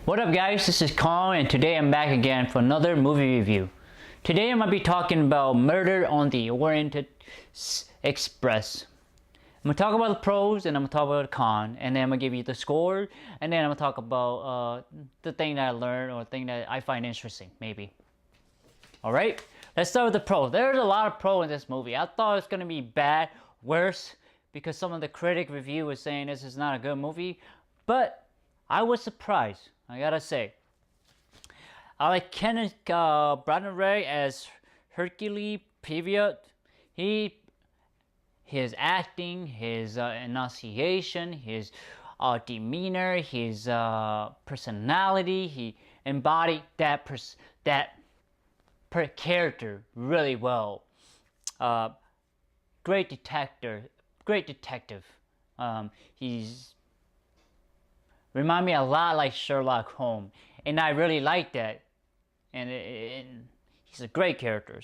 What up guys, this is Xiong and today I'm back again for another movie review. Today I'm going to be talking about Murder on the Orient Express. I'm going to talk about the pros and I'm going to talk about the con, and then I'm going to give you the score, and then I'm going to talk about the thing that I learned or the thing that I find interesting, maybe. Alright, let's start with the pros. There's a lot of pros in this movie. I thought it was going to be bad, worse, because some of the critic review was saying this is not a good movie, but I was surprised, I gotta say. I like Kenneth Branagh as Hercule Poirot. His acting, his enunciation, his demeanor, his personality, he embodied that character really well. Great detective. He's remind me a lot like Sherlock Holmes, and I really like that. And he's a great character.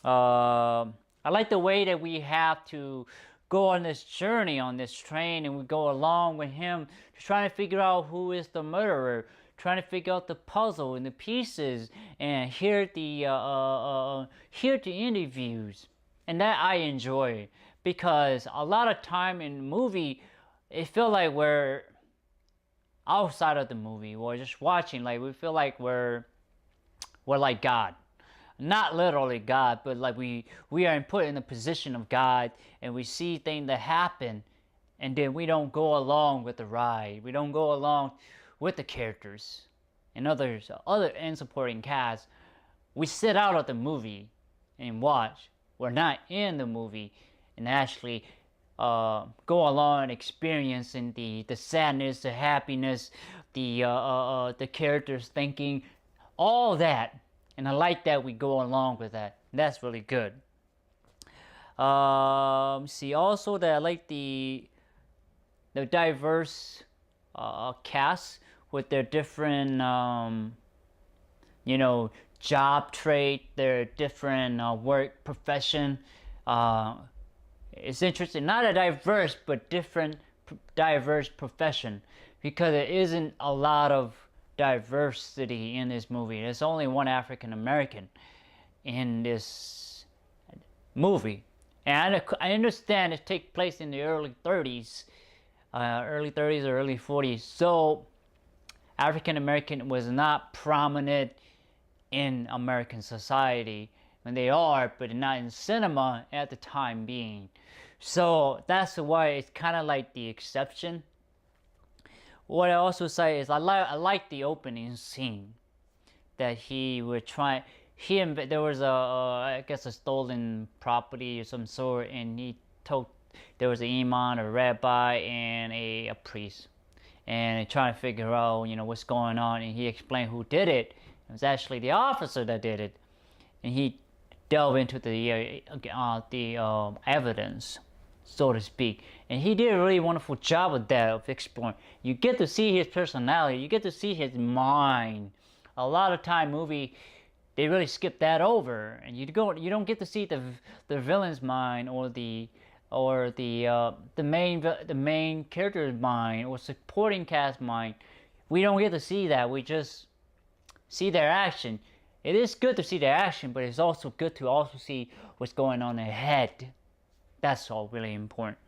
I like the way that we have to go on this journey on this train, and we go along with him to try to figure out who is the murderer, trying to figure out the puzzle and the pieces, and hear the interviews, and that I enjoy, because a lot of time in the movie it feels like we're outside of the movie, or just watching, like we feel like we're like God. Not literally God, but like we are put in the position of God, and we see things that happen, and then we don't go along with the ride. We don't go along with the characters and other supporting cast. We sit out of the movie and watch. We're not in the movie and actually go along and experiencing the sadness, the happiness, the characters thinking, all that. And I like that we go along with that. That's really good. See also that I like the diverse cast with their different job trade, their different work profession. It's interesting, not a diverse but diverse profession, because there isn't a lot of diversity in this movie. There's only one African American in this movie, and I understand it takes place in the early 30s or early 40s, so African American was not prominent in American society. And they are, but not in cinema at the time being. So that's why it's kind of like the exception. What I also say is I like the opening scene that he would try. There was I guess a stolen property of some sort, and he told there was an imam, a rabbi, and a priest, and trying to figure out what's going on. And he explained who did it. It was actually the officer that did it, and he delve into the evidence, so to speak, and he did a really wonderful job of that, of exploring. You get to see his personality, you get to see his mind. A lot of time movie, they really skip that over, and you don't get to see the villain's mind, or the main character's mind, or supporting cast mind. We don't get to see that. We just see their action. It is good to see their action, but it's also good to also see what's going on in their head. That's all really important.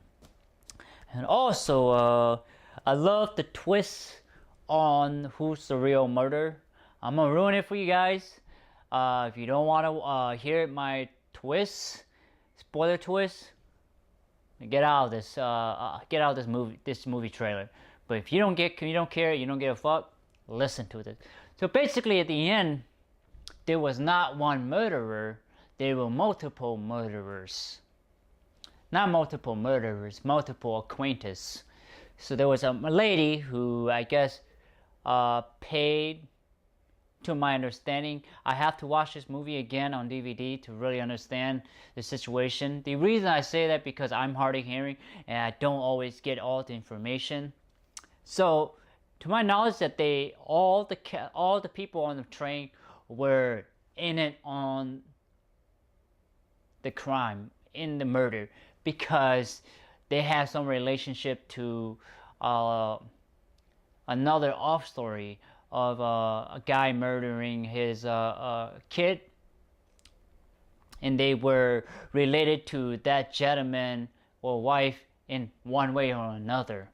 And also, I love the twist on who's the real murderer. I'm gonna ruin it for you guys. If you don't want to hear my twist, spoiler twist, get out of this. Get out of this movie trailer. But if you don't care, you don't give a fuck, listen to this. So basically, at the end, there was not one murderer, there were multiple murderers. Not multiple murderers, multiple acquaintances. So there was a lady who, I guess, paid, to my understanding. I have to watch this movie again on DVD to really understand the situation. The reason I say that because I'm hard of hearing and I don't always get all the information. So, to my knowledge, that all the people on the train were in it on the crime, in the murder, because they have some relationship to another off story of a guy murdering his kid, and they were related to that gentleman or wife in one way or another.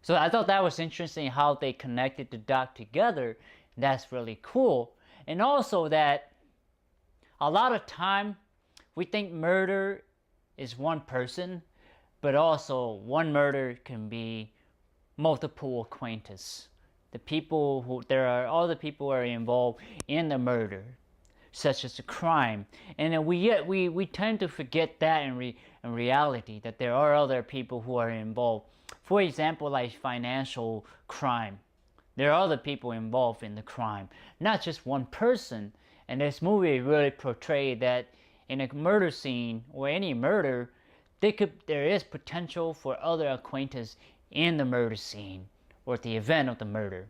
So I thought that was interesting how they connected the dot together. That's really cool. And also that a lot of time we think murder is one person, but also one murder can be multiple acquaintances. There are other people who are involved in the murder, such as the crime. And then we tend to forget that in reality, that there are other people who are involved. For example, like financial crime. There are other people involved in the crime, not just one person. And this movie really portrayed that in a murder scene or any murder, there is potential for other acquaintances in the murder scene or the event of the murder.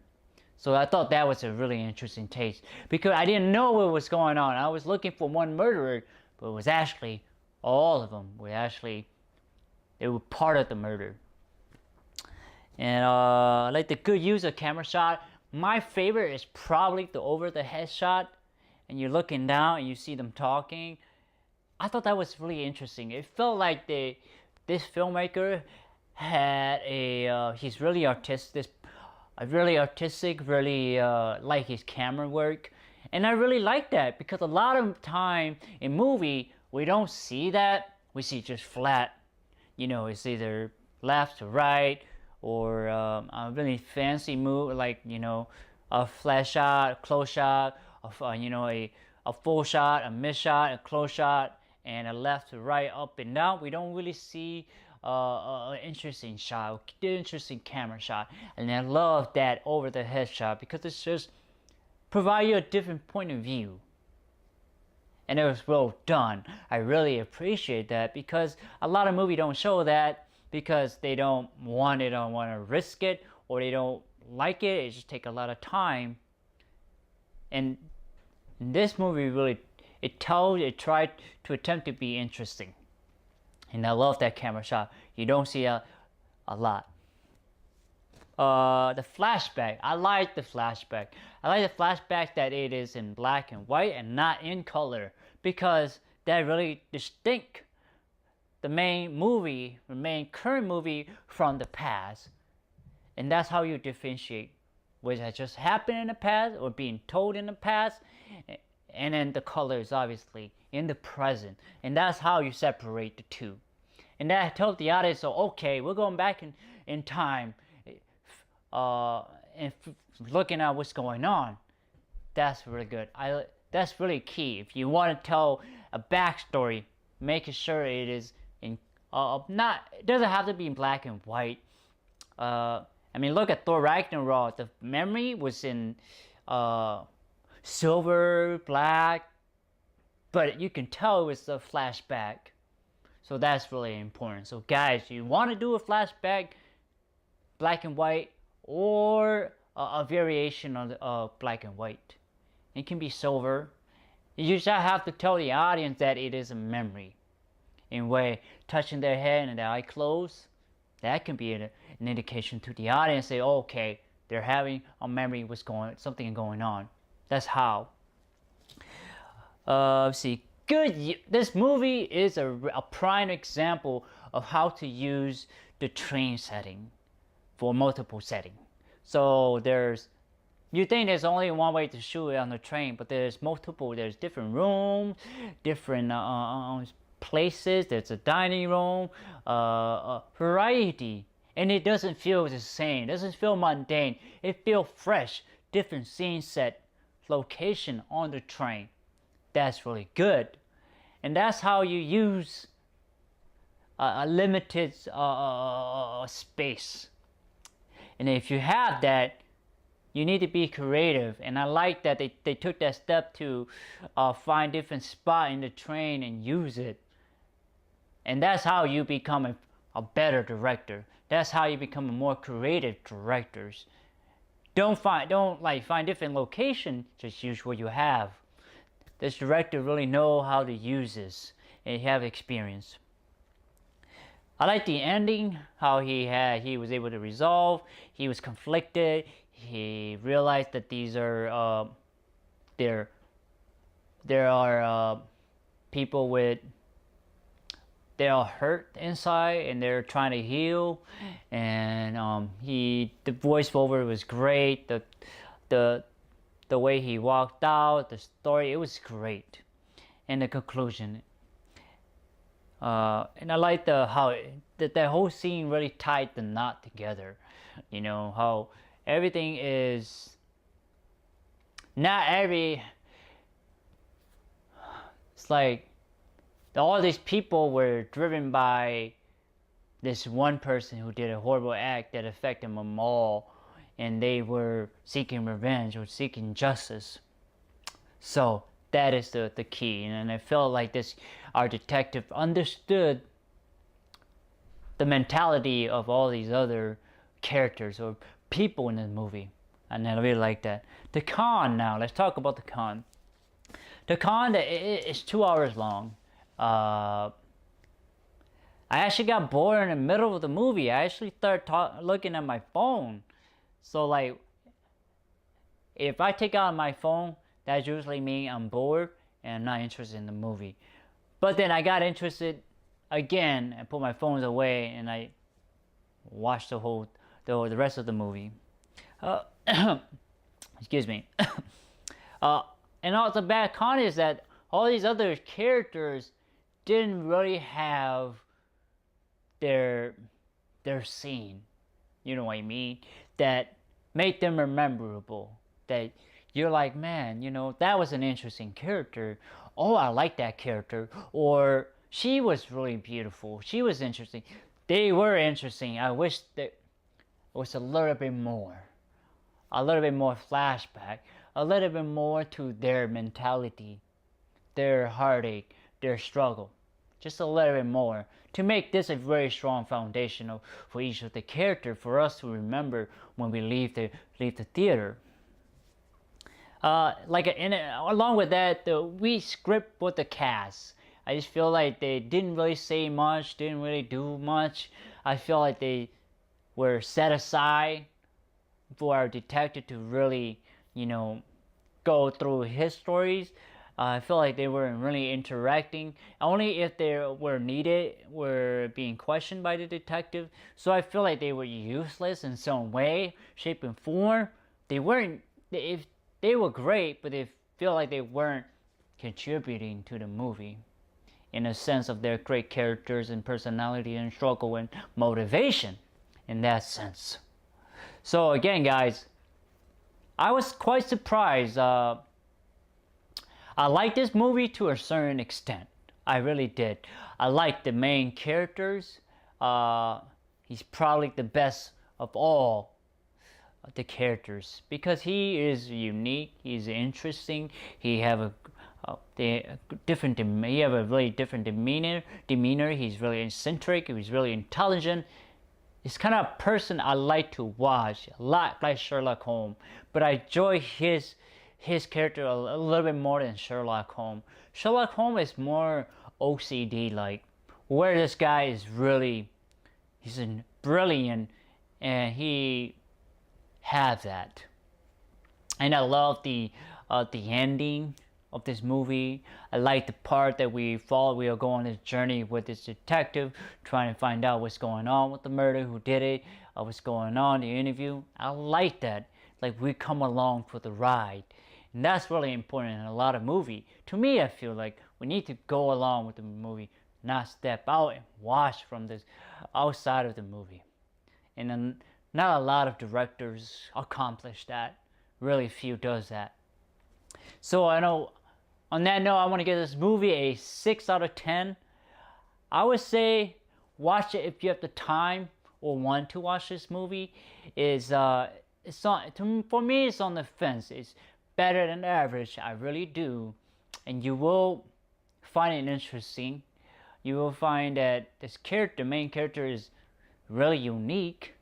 So I thought that was a really interesting take, because I didn't know what was going on. I was looking for one murderer, but it was actually all of them they were part of the murder. And I like the good use of camera shot. My favorite is probably the over the head shot, and you're looking down and you see them talking. I thought that was really interesting. It felt like this filmmaker had he's really artistic, really like his camera work. And I really like that, because a lot of time in movie we don't see that. We see just flat, it's either left to right, or a really fancy move, like a flash shot, a close shot, a full shot, a mid shot, a close shot, and a left to right, up and down. We don't really see an interesting shot, interesting camera shot. And I love that over the head shot, because it's just provide you a different point of view. And it was well done. I really appreciate that, because a lot of movies don't show that, because they don't want to risk it, or they don't like it. It just takes a lot of time. And this movie really, it tried to attempt to be interesting. And I love that camera shot. You don't see a lot. The flashback. I like the flashback. I like the flashback that it is in black and white and not in color, because that really distinct the main current movie from the past. And that's how you differentiate what has just happened in the past or being told in the past, and then the colors obviously in the present. And that's how you separate the two. And that tells the audience, so okay, we're going back in time, and looking at what's going on. That's really good. That's really key. If you want to tell a backstory, making sure it is in it doesn't have to be in black and white. Look at Thor Ragnarok. The memory was in silver, black, but you can tell it was a flashback. So that's really important. So guys, you want to do a flashback, black and white, or a variation of black and white. It can be silver. You just have to tell the audience that it is a memory. In way, touching their head and their eye closed, that can be an indication to the audience. Say, oh, okay, they're having a memory, something going on. That's how. Let's see. Good. This movie is a prime example of how to use the train setting for multiple settings. So you think there's only one way to shoot it on the train, but there's multiple. There's different rooms, different places. There's a dining room, variety, and it doesn't feel the same. It doesn't feel mundane. It feels fresh. Different scene set, location on the train. That's really good, and that's how you use a limited space. And if you have that, you need to be creative. And I like that they took that step to find different spot in the train and use it. And that's how you become a better director. That's how you become a more creative directors. Don't find different location. Just use what you have. This director really know how to use this, and he have experience. I like the ending, how he was able to resolve. He was conflicted. He realized that these are there there are people with, they are hurt inside and they're trying to heal. And the voiceover was great. The the way he walked out, the story, it was great. And the conclusion, and I like how that whole scene really tied the knot together. You know how everything is not every. It's like all these people were driven by this one person who did a horrible act that affected them all, and they were seeking revenge or seeking justice. So that is the key, and I felt like our detective understood the mentality of all these other characters or people in the movie, and I really like that. The con now, let's talk about the con. The con is 2 hours long. I actually got bored in the middle of the movie. I actually started looking at my phone. So like, if I take out my phone, that usually means I'm bored and I'm not interested in the movie. But then I got interested again and put my phones away and I watched the rest of the movie. Excuse me. And also the bad con is that all these other characters didn't really have their scene, you know what I mean, that made them memorable, that you're like, man, you know, that was an interesting character, oh, I like that character, or she was really beautiful, she was interesting, they were interesting. I wish that it was a little bit more flashback, a little bit more to their mentality, their heartache, their struggle, just a little bit more to make this a very strong foundation for each of the characters for us to remember when we leave the theater. Along with that, we script with the cast. I just feel like they didn't really say much, didn't really do much. I feel like they were set aside for our detective to really, you know, go through his stories. I feel like they weren't really interacting. Only if they were needed, were being questioned by the detective. So I feel like they were useless in some way, shape, and form. They weren't. If they were great, but they feel like they weren't contributing to the movie in a sense of their great characters and personality and struggle and motivation in that sense. So again, guys, I was quite surprised. I like this movie to a certain extent. I really did. I like the main characters. He's probably the best of all the characters because he is unique. He's interesting. He have a different. He have a really different demeanor. He's really eccentric. He's really intelligent. It's kind of a person I like to watch, a lot like Sherlock Holmes. But I enjoy his character a little bit more than Sherlock Holmes. Sherlock Holmes is more OCD like, where this guy is really, he's brilliant and he has that. And I love the ending of this movie. I like the part that we are going on this journey with this detective, trying to find out what's going on with the murder, who did it, what's going on, the interview. I like that. Like we come along for the ride. And that's really important in a lot of movies. To me, I feel like we need to go along with the movie, not step out and watch from this outside of the movie. And then not a lot of directors accomplish that. Really few does that. So I know, on that note, I want to give this movie a 6 out of 10. I would say watch it if you have the time or want to watch this movie. For me, it's on the fence. It's better than average. I really do. And you will find it interesting. You will find that this main character is really unique.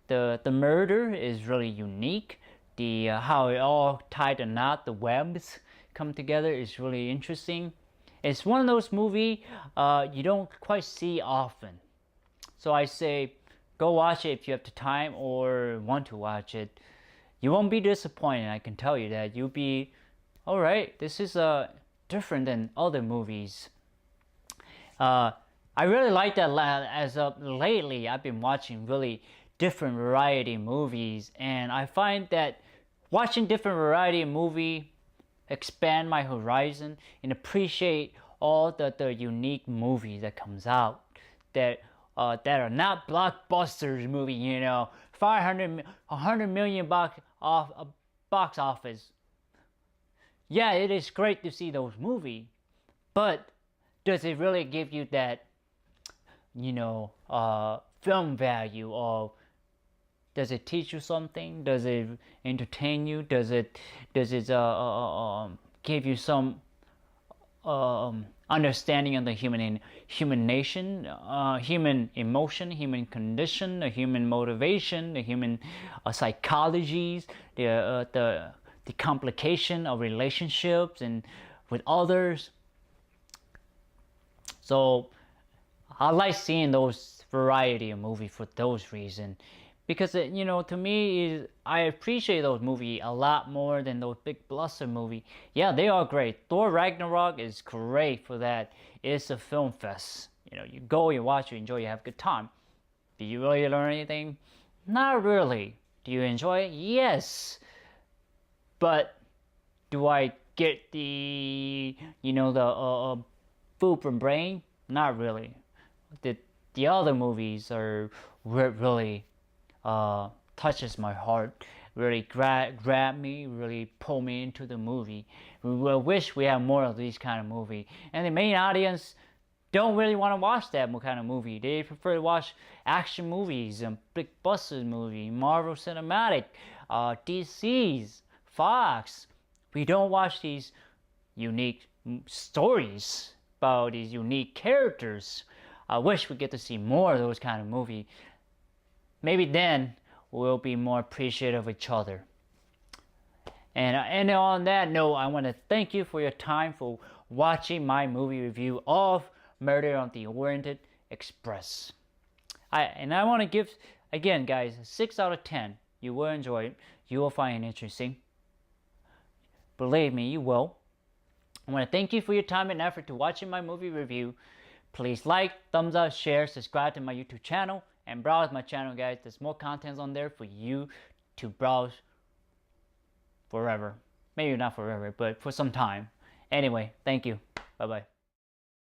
The murder is really unique. How it all tied a knot, the webs come together is really interesting. It's one of those movies you don't quite see often. So I say go watch it if you have the time or want to watch it. You won't be disappointed, I can tell you that. You'll be, alright, this is different than other movies. I really like that. As of lately, I've been watching really different variety movies, and I find that watching different variety movie expand my horizon and appreciate all the unique movies that comes out that are not blockbusters movie, 100 million box office. Yeah, it is great to see those movies, but does it really give you that, film value? Or does it teach you something? Does it entertain you? Does it give you some understanding of the human nation, human emotion, human condition, the human motivation, the human psychologies, the complication of relationships and with others? So I like seeing those variety of movies for those reasons, because to me, I appreciate those movies a lot more than those big blockbuster movies. Yeah, they are great. Thor Ragnarok is great for that. It's a film fest. You go, you watch, you enjoy, you have a good time. Do you really learn anything? Not really. Do you enjoy it? Yes. But do I get the food from brain? Not really. The other movies are really touches my heart, really grab me, really pull me into the movie. We wish we had more of these kind of movie. And the main audience don't really want to watch that kind of movie. They prefer to watch action movies and big buses movie, Marvel Cinematic, DC's, Fox. We don't watch these unique stories about these unique characters. I wish we get to see more of those kind of movie. Maybe then we'll be more appreciative of each other. And on that note, I want to thank you for your time for watching my movie review of Murder on the Orient Express. I want to give, again guys, 6 out of 10. You will enjoy it. You will find it interesting. Believe me, you will. I want to thank you for your time and effort to watching my movie review. Please like, thumbs up, share, subscribe to my YouTube channel, and browse my channel, guys. There's more content on there for you to browse forever. Maybe not forever, but for some time. Anyway, thank you. Bye-bye.